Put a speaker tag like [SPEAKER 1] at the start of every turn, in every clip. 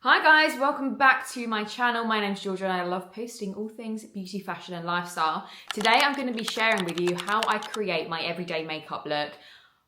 [SPEAKER 1] Hi guys, welcome back to my channel. My name's Georgia and I love posting all things beauty, fashion and lifestyle. Today I'm going to be sharing with you how I create my everyday makeup look.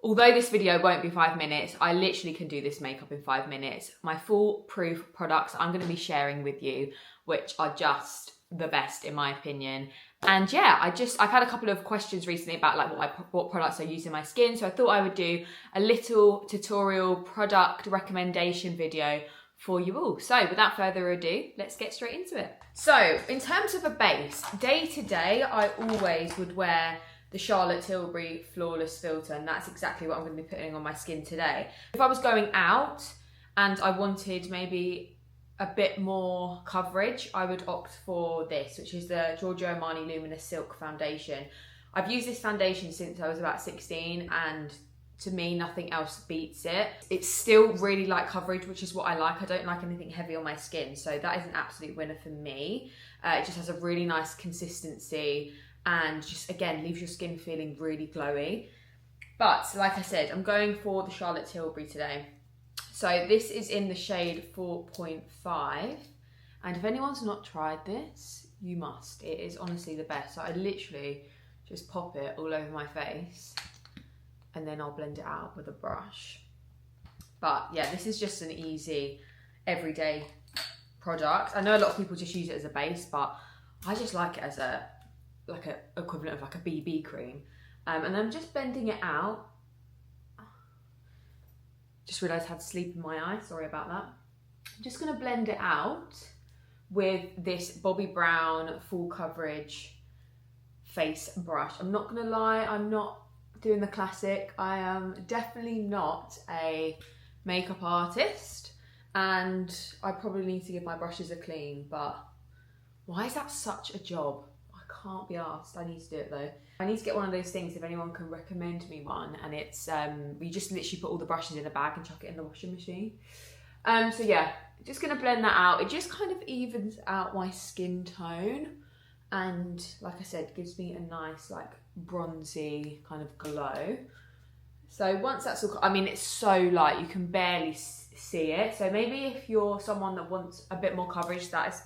[SPEAKER 1] Although this video won't be 5 minutes, I literally can do this makeup in 5 minutes. My foolproof products I'm going to be sharing with you, which are just the best in my opinion. And yeah, I've had a couple of questions recently about like what products I use in my skin. So I thought I would do a little tutorial product recommendation video for you all. So without further ado, let's get straight into it. So in terms of a base, day to day, I always would wear the Charlotte Tilbury Flawless Filter, and that's exactly what I'm going to be putting on my skin today. If I was going out and I wanted maybe a bit more coverage, I would opt for this, which is the Giorgio Armani Luminous Silk Foundation. I've used this foundation since I was about 16 and to me, nothing else beats it. It's still really light coverage, which is what I like. I don't like anything heavy on my skin, so that is an absolute winner for me. It just has a really nice consistency and just, again, leaves your skin feeling really glowy. But, like I said, I'm going for the Charlotte Tilbury today. So this is in the shade 4.5. And if anyone's not tried this, you must. It is honestly the best. So I literally just pop it all over my face, and then I'll blend it out with a brush. But yeah, this is just an easy everyday product. I know a lot of people just use it as a base, but I just like it as a equivalent of like a BB cream. And I'm just blending it out. Just realised I had sleep in my eye, sorry about that. I'm just gonna blend it out with this Bobbi Brown full coverage face brush. I'm not gonna lie, I'm not doing the classic. I am definitely not a makeup artist and I probably need to give my brushes a clean, but why is that such a job? I can't be asked. I need to do it though. I need to get one of those things if anyone can recommend me one, and it's you just literally put all the brushes in a bag and chuck it in the washing machine. So yeah, just gonna blend that out. It just kind of evens out my skin tone and, like I said, gives me a nice like bronzy kind of glow. So once that's all, I mean, it's so light you can barely see it, so maybe if you're someone that wants a bit more coverage, that is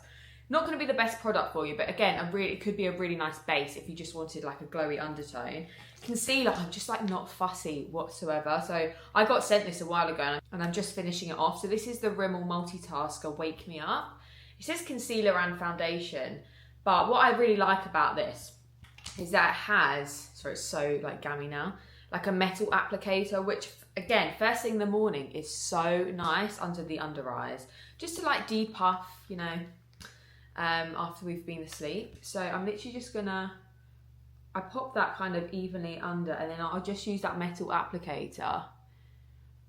[SPEAKER 1] not going to be the best product for you, but again, it could be a really nice base if you just wanted like a glowy undertone. Concealer, I'm just like not fussy whatsoever, so I got sent this a while ago and I'm just finishing it off. So this is the Rimmel Multitasker Wake Me Up. It says concealer and foundation, but what I really like about this is that it has, sorry it's so like gammy now, like a metal applicator, which again, first thing in the morning is so nice under the under eyes, just to like depuff, you know, after we've been asleep. So I'm literally just gonna, I pop that kind of evenly under, and then I'll just use that metal applicator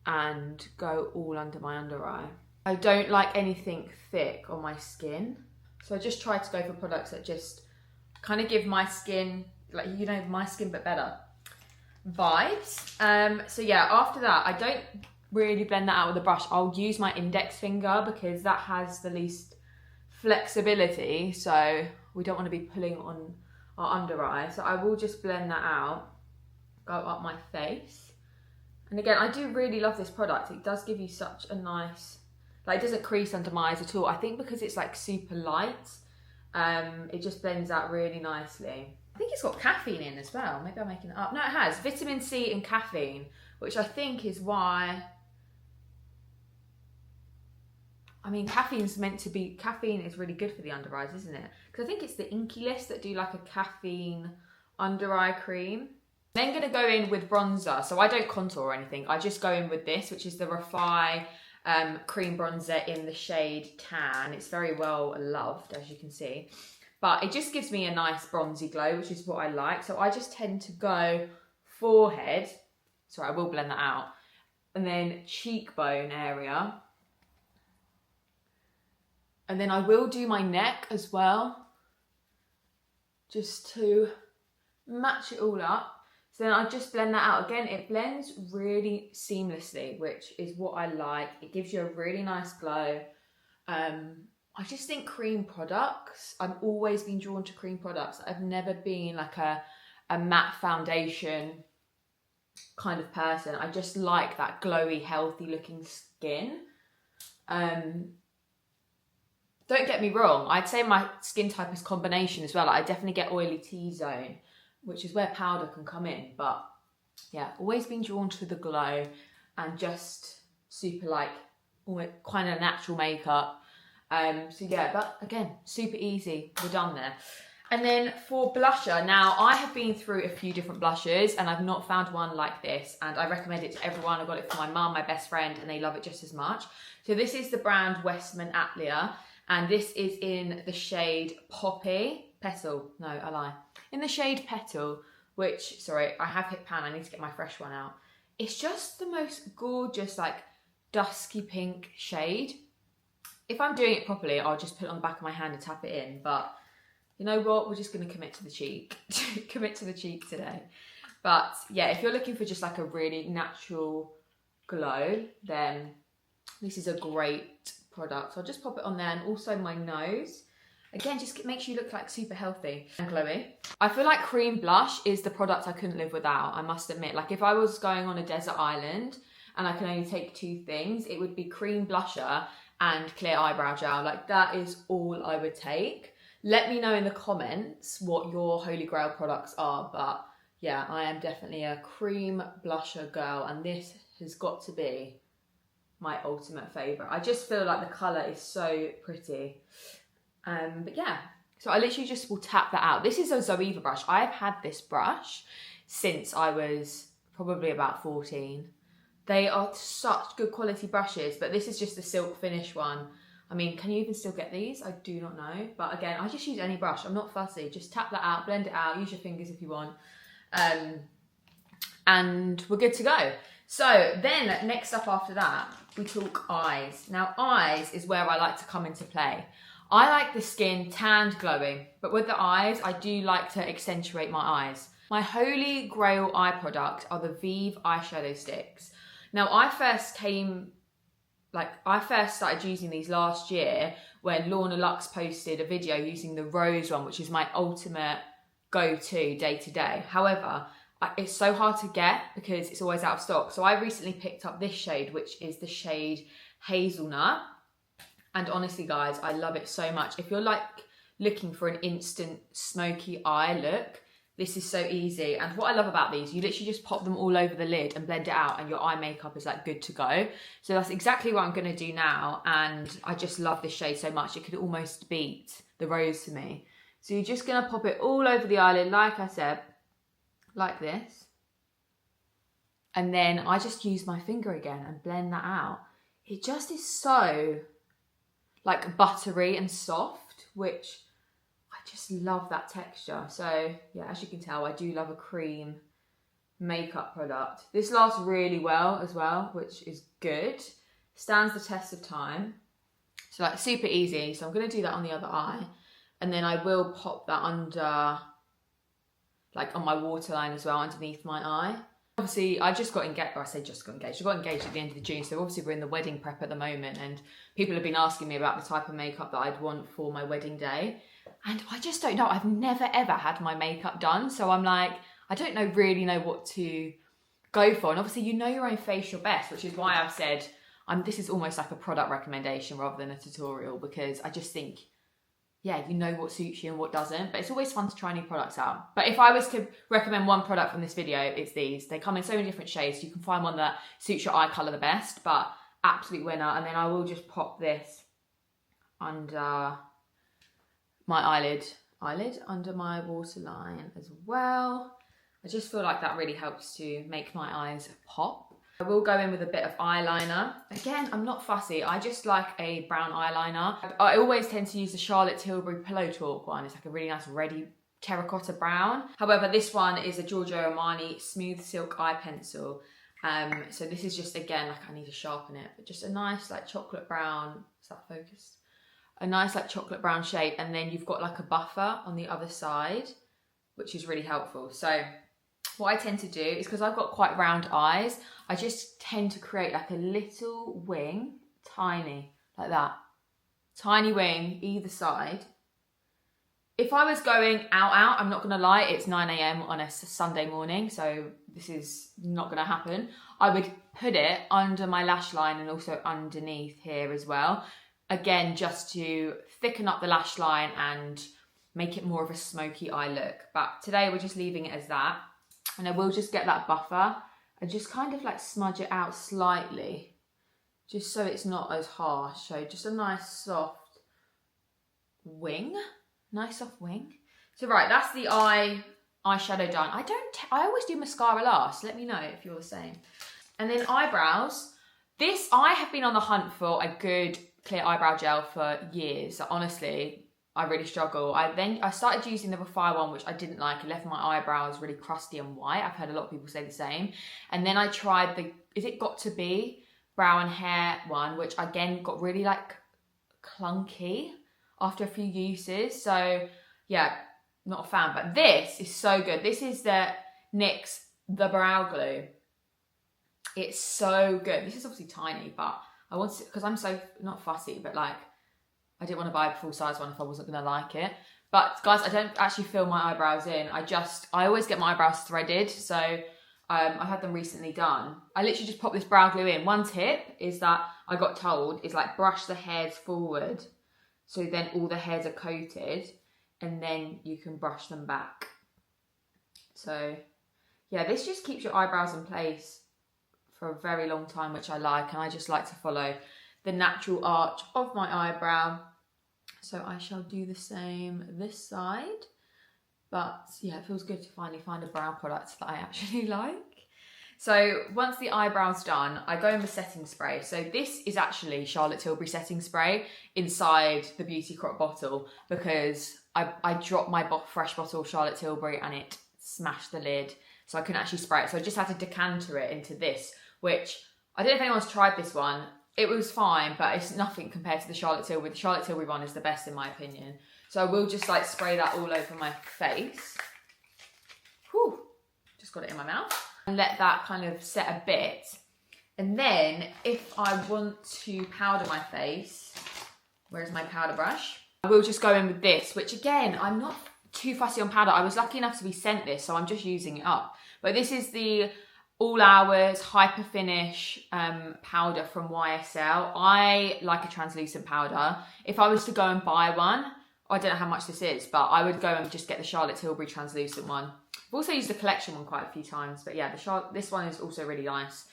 [SPEAKER 1] and go all under my under eye. I don't like anything thick on my skin, so I just try to go for products that just kind of give my skin, like, you know, my skin but better vibes. So yeah, after that, I don't really blend that out with a brush. I'll use my index finger because that has the least flexibility, so we don't want to be pulling on our under eye. So I will just blend that out, go up my face. And again, I do really love this product. It does give you such a nice, like, it doesn't crease under my eyes at all. I think because it's like super light, it just blends out really nicely. I think it's got caffeine in as well. Maybe I'm making it up. No, it has vitamin C and caffeine, which I think is why, I mean, caffeine is really good for the under eyes, isn't it? Because I think it's the Inky List that do like a caffeine under eye cream. Then gonna go in with bronzer. So I don't contour or anything. I just go in with this, which is the Refy cream bronzer in the shade Tan. It's very well loved, as you can see. But it just gives me a nice bronzy glow, which is what I like. So I just tend to go forehead. Sorry, I will blend that out. And then cheekbone area. And then I will do my neck as well, just to match it all up. So then I just blend that out. Again, it blends really seamlessly, which is what I like. It gives you a really nice glow. I just think cream products, I've always been drawn to cream products. I've never been like a matte foundation kind of person. I just like that glowy, healthy looking skin. don't get me wrong, I'd say my skin type is combination as well. Like, I definitely get oily T-zone, which is where powder can come in. But yeah, always been drawn to the glow and just super like kind of natural makeup. So yeah, that again, super easy. We're done there. And then for blusher, now I have been through a few different blushes and I've not found one like this, and I recommend it to everyone. I got it for my mum, my best friend, and they love it just as much. So this is the brand Westman Atlia, and this is in the shade Petal. No, I lie. In the shade Petal, which, sorry, I have hit pan. I need to get my fresh one out. It's just the most gorgeous, like dusky pink shade. If I'm doing it properly, I'll just put it on the back of my hand and tap it in, but you know what? We're just going to commit to the cheek. Commit to the cheek today. But yeah, if you're looking for just like a really natural glow, then this is a great product. So I'll just pop it on there, and also my nose. Again, just makes you look like super healthy and glowy. I feel like cream blush is the product I couldn't live without, I must admit. Like if I was going on a desert island and I can only take two things, it would be cream blusher and clear eyebrow gel. Like that is all I would take. Let me know in the comments what your holy grail products are, but yeah, I am definitely a cream blusher girl, and this has got to be my ultimate favourite. I just feel like the colour is so pretty. But yeah, so I literally just will tap that out. This is a Zoeva brush. I have had this brush since I was probably about 14. They are such good quality brushes, but this is just the silk finish one. I mean, can you even still get these? I do not know. But again, I just use any brush. I'm not fussy. Just tap that out, blend it out, use your fingers if you want. And we're good to go. So then next up after that, we talk eyes. Now eyes is where I like to come into play. I like the skin tanned, glowing, but with the eyes, I do like to accentuate my eyes. My holy grail eye product are the Vive eyeshadow sticks. Now I first started using these last year when Lorna Lux posted a video using the rose one, which is my ultimate go-to day to day. However, it's so hard to get because it's always out of stock. So I recently picked up this shade, which is the shade Hazelnut. And honestly, guys, I love it so much. If you're like looking for an instant smoky eye look, this is so easy. And what I love about these, you literally just pop them all over the lid and blend it out and your eye makeup is like good to go. So that's exactly what I'm going to do now. And I just love this shade so much. It could almost beat the rose to me. So you're just going to pop it all over the eyelid, like I said, like this. And then I just use my finger again and blend that out. It just is so like buttery and soft, which I just love that texture. So yeah, as you can tell, I do love a cream makeup product. This lasts really well as well, which is good. Stands the test of time. So like super easy. So I'm going to do that on the other eye. And then I will pop that under, like on my waterline as well, underneath my eye. Obviously, I just got engaged, or I say just got engaged. I got engaged at the end of June, so obviously we're in the wedding prep at the moment, and people have been asking me about the type of makeup that I'd want for my wedding day. And I just don't know. I've never ever had my makeup done, so I'm like, I don't really know what to go for. And obviously, you know your own face your best, which is why I've said this is almost like a product recommendation rather than a tutorial, because I just think, yeah, you know what suits you and what doesn't, but it's always fun to try new products out. But if I was to recommend one product from this video, it's these. They come in so many different shades. You can find one that suits your eye colour the best, but absolute winner. And then I will just pop this under my eyelid under my waterline as well. I just feel like that really helps to make my eyes pop. I will go in with a bit of eyeliner. Again, I'm not fussy. I just like a brown eyeliner. I always tend to use the Charlotte Tilbury Pillow Talk one. It's like a really nice reddy terracotta brown. However, this one is a Giorgio Armani Smooth Silk Eye Pencil. So this is just, again, like I need to sharpen it, but just a nice like chocolate brown, is that focused? A nice like chocolate brown shade. And then you've got like a buffer on the other side, which is really helpful. So what I tend to do is, because I've got quite round eyes, I just tend to create like a little wing, tiny, like that. Tiny wing either side. If I was going out, I'm not going to lie, it's 9 AM on a Sunday morning, so this is not going to happen. I would put it under my lash line and also underneath here as well. again, just to thicken up the lash line and make it more of a smoky eye look. But today we're just leaving it as that. And I will just get that buffer and just kind of like smudge it out slightly, just so it's not as harsh. So just a nice soft wing, nice soft wing. So right, that's the eyeshadow done. I always do mascara last. Let me know if you're the same. And then eyebrows. This, I have been on the hunt for a good clear eyebrow gel for years. Honestly, I really struggle. I started using the Refire one, which I didn't like. It left my eyebrows really crusty and white. I've heard a lot of people say the same. And then I tried the, is it Got To Be brow and hair one, which again got really like clunky after a few uses. So yeah, not a fan. But this is so good. This is the NYX The Brow Glue. It's so good. This is obviously tiny, but I want to, because I'm so, not fussy, but like, I didn't want to buy a full size one if I wasn't going to like it. But guys, I don't actually fill my eyebrows in. I always get my eyebrows threaded. So I had them recently done. I literally just pop this brow glue in. One tip is that I got told is like brush the hairs forward. So then all the hairs are coated and then you can brush them back. So yeah, this just keeps your eyebrows in place for a very long time, which I like. And I just like to follow the natural arch of my eyebrow. So I shall do the same this side. But yeah, it feels good to finally find a brow product that I actually like. So once the eyebrow's done, I go in with setting spray. So this is actually Charlotte Tilbury setting spray inside the Beauty Crop bottle, because I dropped my fresh bottle of Charlotte Tilbury and it smashed the lid. So I couldn't actually spray it. So I just had to decanter it into this, which I don't know if anyone's tried this one. It was fine, but it's nothing compared to the Charlotte Tilbury. The Charlotte Tilbury one is the best in my opinion. So I will just like spray that all over my face. Whew, just got it in my mouth. And let that kind of set a bit. And then if I want to powder my face, where's my powder brush? I will just go in with this, which again, I'm not too fussy on powder. I was lucky enough to be sent this, so I'm just using it up. But this is the All Hours Hyper Finish powder from YSL. I like a translucent powder. If I was to go and buy one, I don't know how much this is, but I would go and just get the Charlotte Tilbury translucent one. I've also used the collection one quite a few times, but yeah, this one is also really nice.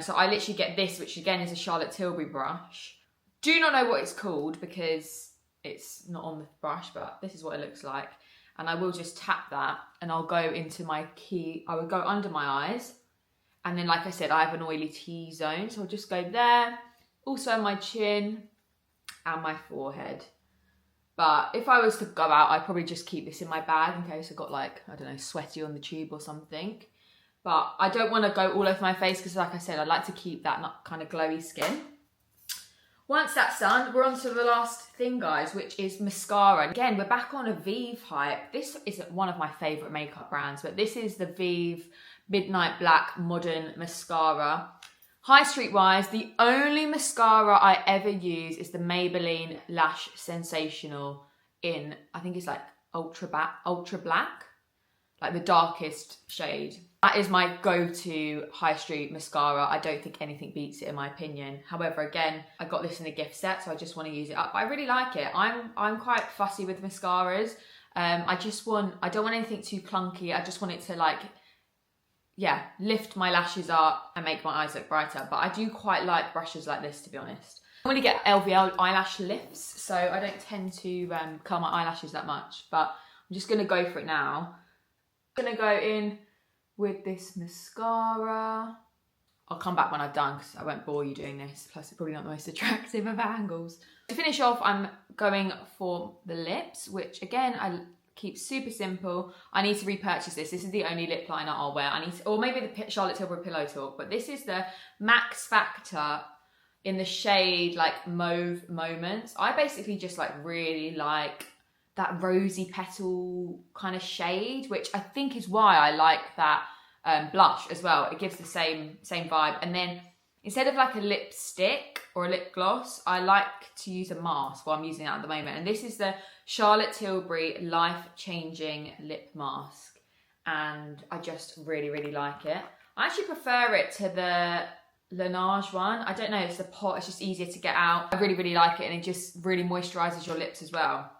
[SPEAKER 1] So I literally get this, which again is a Charlotte Tilbury brush. Do not know what it's called because it's not on the brush, but this is what it looks like. And I will just tap that and I'll go into my I would go under my eyes. And then, like I said, I have an oily T-zone, so I'll just go there. Also my chin and my forehead. But if I was to go out, I'd probably just keep this in my bag in case I got like, I don't know, sweaty on the tube or something. But I don't want to go all over my face because, like I said, I like to keep that kind of glowy skin. Once that's done, we're on to the last thing, guys, which is mascara. Again, we're back on a Vive hype. This is one of my favourite makeup brands, but this is the Vive Midnight Black Modern Mascara. High street wise, the only mascara I ever use is the Maybelline Lash Sensational in, I think it's like ultra black, like the darkest shade. That is my go-to high street mascara. I don't think anything beats it in my opinion. However, again, I got this in a gift set, so I just want to use it up. But I really like it. I'm quite fussy with mascaras. I don't want anything too clunky. I just want it to like, yeah, lift my lashes up and make my eyes look brighter. But I do quite like brushes like this, to be honest. I normally get LVL eyelash lifts, so I don't tend to curl my eyelashes that much. But I'm just going to go for it now. I'm going to go in with this mascara. I'll come back when I've done because I won't bore you doing this. Plus, it's probably not the most attractive of angles. To finish off, I'm going for the lips, which again, I keep super simple. I need to repurchase this. This is the only lip liner I'll wear. Or maybe the Charlotte Tilbury Pillow Talk, but this is the Max Factor in the shade like Mauve Moments. I basically just like really like that rosy petal kind of shade, which I think is why I like that blush as well. It gives the same vibe. And then instead of like a lipstick or a lip gloss, I like to use a mask. Well, I'm using that at the moment. And this is the Charlotte Tilbury Life Changing Lip Mask. And I just really, really like it. I actually prefer it to the Laneige one. I don't know, it's the pot, it's just easier to get out. I really, really like it, and it just really moisturises your lips as well.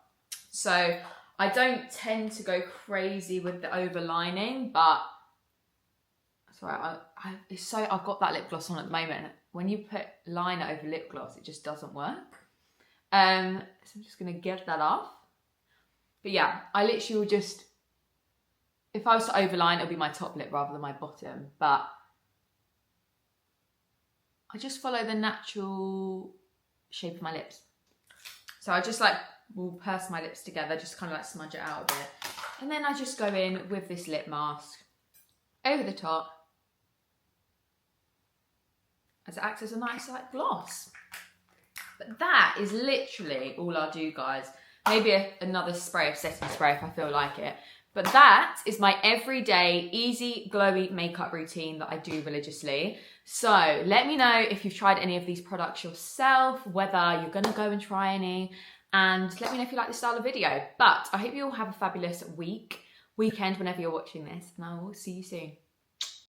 [SPEAKER 1] So I don't tend to go crazy with the overlining, but sorry, I've got that lip gloss on at the moment. When you put liner over lip gloss, it just doesn't work. So I'm just gonna get that off. But yeah, I literally will just, if I was to overline, it'll be my top lip rather than my bottom, but I just follow the natural shape of my lips. So I just like, will purse my lips together, just kind of like smudge it out a bit. And then I just go in with this lip mask over the top as it acts as a nice like gloss. But that is literally all I'll do, guys. Maybe another spray of setting spray if I feel like it. But that is my everyday, easy, glowy makeup routine that I do religiously. So let me know if you've tried any of these products yourself, whether you're gonna go and try any, and let me know if you like this style of video. But I hope you all have a fabulous weekend whenever you're watching this, and I will see you soon.